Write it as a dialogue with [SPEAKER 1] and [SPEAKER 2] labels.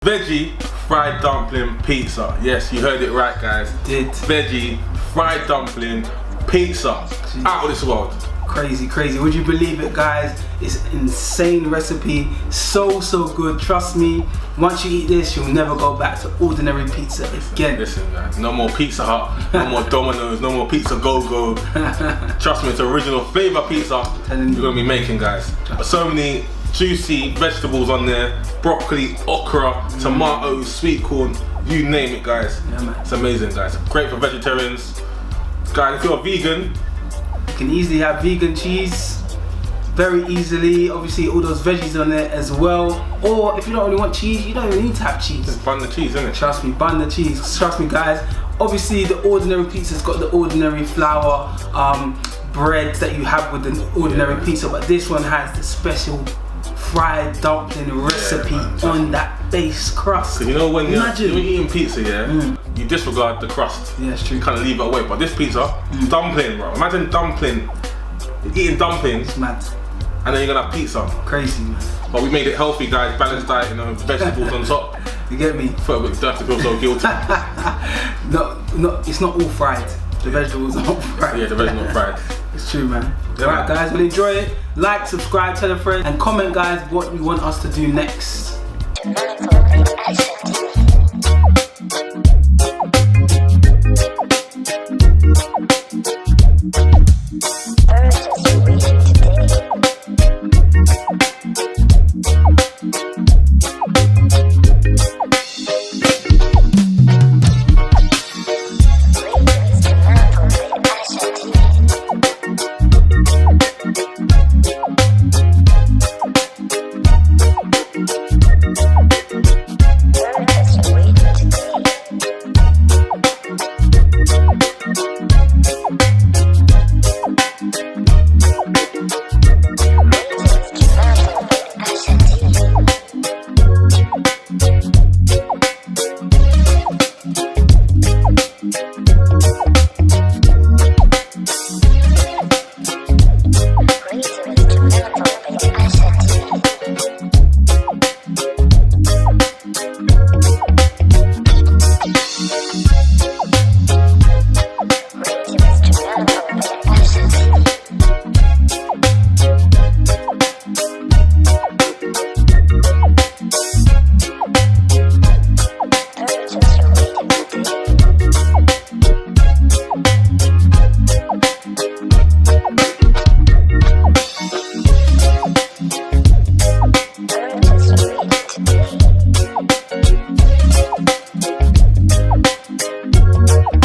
[SPEAKER 1] Veggie fried dumpling pizza. Yes, you heard it right, guys. Veggie fried dumpling pizza. Jeez. Out of this world.
[SPEAKER 2] Crazy, crazy. Would you believe it, guys? It's an insane recipe. So good. Trust me. Once you eat this, you'll never go back to ordinary pizza again.
[SPEAKER 1] Listen, guys. No more Pizza Hut. No more Domino's. No more Pizza Go-Go. Trust me, it's original flavor pizza you're gonna be making, guys. So many juicy vegetables on there. Broccoli, okra, tomatoes, sweet corn. You name it, guys.
[SPEAKER 2] Yeah, man.
[SPEAKER 1] It's amazing, guys. Great for vegetarians. Guys, if you're a vegan,
[SPEAKER 2] you can easily have vegan cheese very easily. Obviously all those veggies on there as well. Or if you don't really want cheese, you don't even need to have cheese.
[SPEAKER 1] Just bun the cheese, innit?
[SPEAKER 2] Trust me, bun the cheese. Trust me, guys. Obviously the ordinary pizza's got the ordinary flour bread that you have with the ordinary pizza, but this one has the special fried dumpling recipe on that base crust.
[SPEAKER 1] Because you know when you're eating pizza, you disregard the crust.
[SPEAKER 2] Yeah, it's true.
[SPEAKER 1] You kind of leave it away. But this pizza, dumpling, bro. Imagine dumpling. You're eating dumplings.
[SPEAKER 2] It's mad.
[SPEAKER 1] And then you're gonna have pizza.
[SPEAKER 2] Crazy, man.
[SPEAKER 1] But we made it healthy, guys. Balanced diet, you know, vegetables on top.
[SPEAKER 2] You get me?
[SPEAKER 1] Felt a bit dirty, feel so guilty.
[SPEAKER 2] No, it's not all fried. The vegetables are not fried.
[SPEAKER 1] Yeah, the vegetables are not fried.
[SPEAKER 2] It's true, man. Alright, guys, we'll enjoy it. Like, subscribe, tell a friend, and comment, guys, what you want us to do next.